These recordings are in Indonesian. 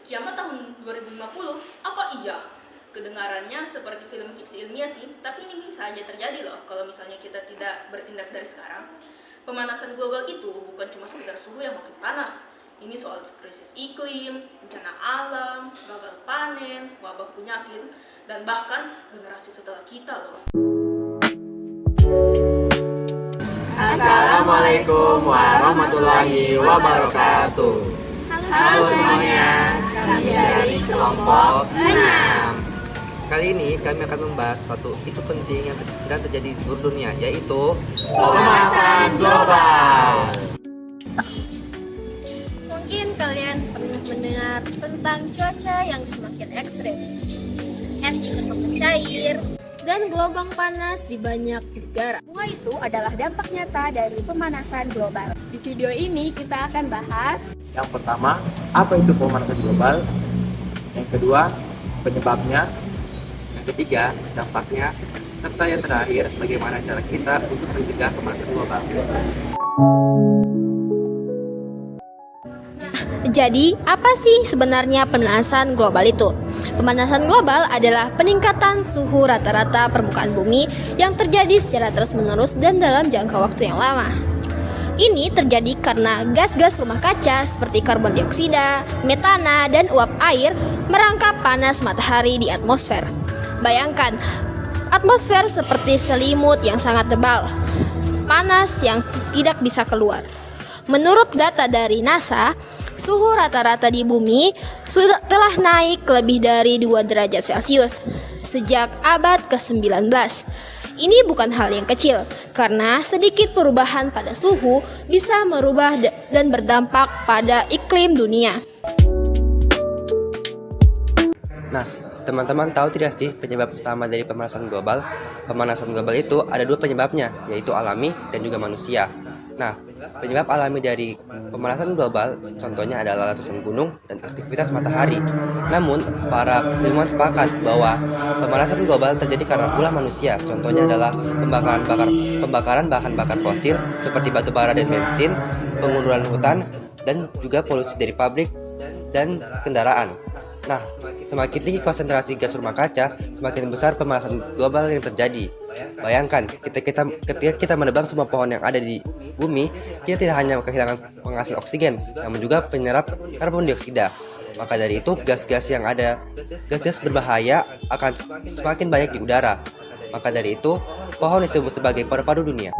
Kiamat tahun 2050? Apa iya? Kedengarannya seperti film fiksi ilmiah sih, tapi ini bisa aja terjadi loh kalau misalnya kita tidak bertindak dari sekarang. Pemanasan global itu bukan cuma sekedar suhu yang makin panas. Ini soal krisis iklim, bencana alam, gagal panen, wabah penyakit, dan bahkan generasi setelah kita loh. Assalamualaikum warahmatullahi wabarakatuh. Halo semuanya, kami dari kelompok 6. Kali ini kami akan membahas satu isu penting yang sedang terjadi di seluruh dunia, yaitu Pemanasan global. Mungkin kalian pernah mendengar tentang cuaca yang semakin ekstrem. Es ikut mencair dan gelombang panas di banyak negara. Semua itu adalah dampak nyata dari pemanasan global. Di video ini kita akan bahas Yang pertama, apa itu pemanasan global? Yang kedua, penyebabnya. yang ketiga, dampaknya, serta yang terakhir, bagaimana cara kita untuk mencegah pemanasan global. Jadi, apa sih sebenarnya pemanasan global itu? Pemanasan global adalah peningkatan suhu rata-rata permukaan bumi yang terjadi secara terus-menerus dan dalam jangka waktu yang lama. Ini terjadi karena gas-gas rumah kaca seperti karbon dioksida, metana, dan uap air merangkap panas matahari di atmosfer. Bayangkan, atmosfer seperti selimut yang sangat tebal, panas yang tidak bisa keluar. Menurut data dari NASA, suhu rata-rata di bumi telah naik lebih dari 2 derajat Celcius sejak abad ke-19. Ini bukan hal yang kecil, karena sedikit perubahan pada suhu bisa merubah dan berdampak pada iklim dunia. Nah, teman-teman tahu tidak sih penyebab utama dari pemanasan global? Pemanasan global itu ada 2 penyebabnya, yaitu alami dan juga manusia. Nah, penyebab alami dari pemanasan global contohnya adalah letusan gunung dan aktivitas matahari. Namun, para ilmuwan sepakat bahwa pemanasan global terjadi karena ulah manusia. Contohnya adalah pembakaran bahan bakar fosil seperti batu bara dan bensin, pengunduran hutan, dan juga polusi dari pabrik dan kendaraan. Nah, semakin tinggi konsentrasi gas rumah kaca, semakin besar pemanasan global yang terjadi. Bayangkan, ketika kita menebang semua pohon yang ada di bumi, kita tidak hanya kehilangan penghasil oksigen, namun juga penyerap karbon dioksida. Maka dari itu, gas-gas berbahaya akan semakin banyak di udara. Maka dari itu, pohon disebut sebagai paru-paru dunia.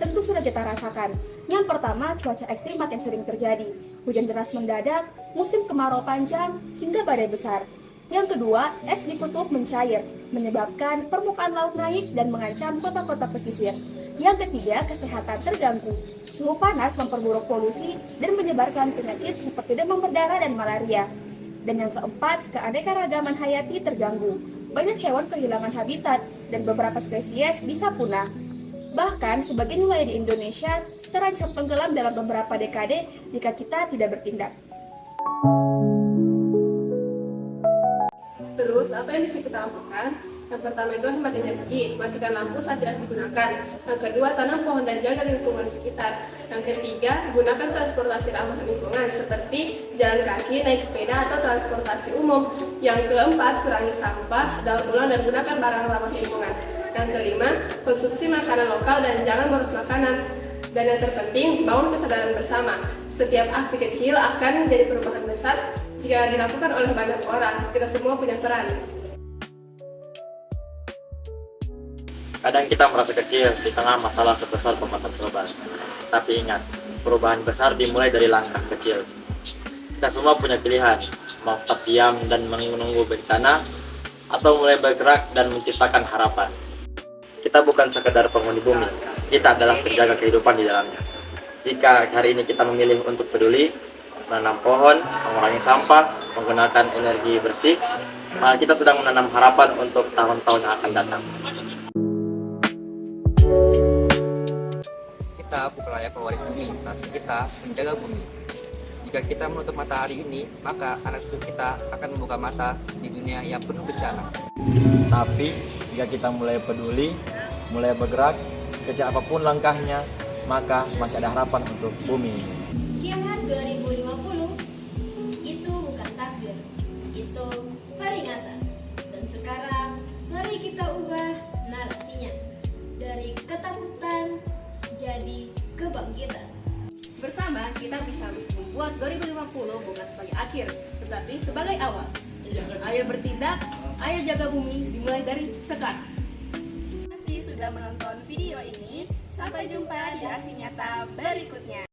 tentu sudah kita rasakan. Yang pertama, cuaca ekstrim makin sering terjadi. Hujan deras mendadak, musim kemarau panjang, hingga badai besar. Yang kedua, es di kutub mencair, menyebabkan permukaan laut naik dan mengancam kota-kota pesisir. Yang ketiga, kesehatan terganggu. Suhu panas memperburuk polusi dan menyebarkan penyakit seperti demam berdarah dan malaria. Dan yang keempat, keanekaragaman hayati terganggu. Banyak hewan kehilangan habitat dan beberapa spesies bisa punah. Bahkan, sebagian wilayah di Indonesia terancam tenggelam dalam beberapa dekade jika kita tidak bertindak. Terus, apa yang bisa kita lakukan? Yang pertama itu hemat energi, matikan lampu saat tidak digunakan. Yang kedua, tanam pohon dan jaga lingkungan sekitar. Yang ketiga, gunakan transportasi ramah lingkungan seperti jalan kaki, naik sepeda, atau transportasi umum. Yang keempat, kurangi sampah, daur ulang dan gunakan barang ramah lingkungan. Yang kelima, konsumsi makanan lokal dan jangan boros makanan. Dan yang terpenting, bangun kesadaran bersama. Setiap aksi kecil akan menjadi perubahan besar jika dilakukan oleh banyak orang. Kita semua punya peran. Kadang kita merasa kecil di tengah masalah sebesar pemanasan global. Tapi ingat, perubahan besar dimulai dari langkah kecil. Kita semua punya pilihan, mau tetap diam dan menunggu bencana, atau mulai bergerak dan menciptakan harapan. Kita bukan sekedar penghuni bumi, kita adalah penjaga kehidupan di dalamnya. Jika hari ini kita memilih untuk peduli, menanam pohon, mengurangi sampah, menggunakan energi bersih, maka kita sedang menanam harapan untuk tahun-tahun yang akan datang. Kita bukan layak pewaris bumi, tapi kita menjaga bumi. Jika kita menutup mata hari ini, maka anak cucu kita akan membuka mata di dunia yang penuh bencana. Tapi, jika kita mulai peduli, mulai bergerak, sekecil apapun langkahnya, maka masih ada harapan untuk bumi ini. Kiamat 2050 akhir, tetapi sebagai awal. Ayo bertindak, ayo jaga bumi dimulai dari sekarang. Terima kasih sudah menonton video ini. Sampai jumpa di aksi nyata berikutnya.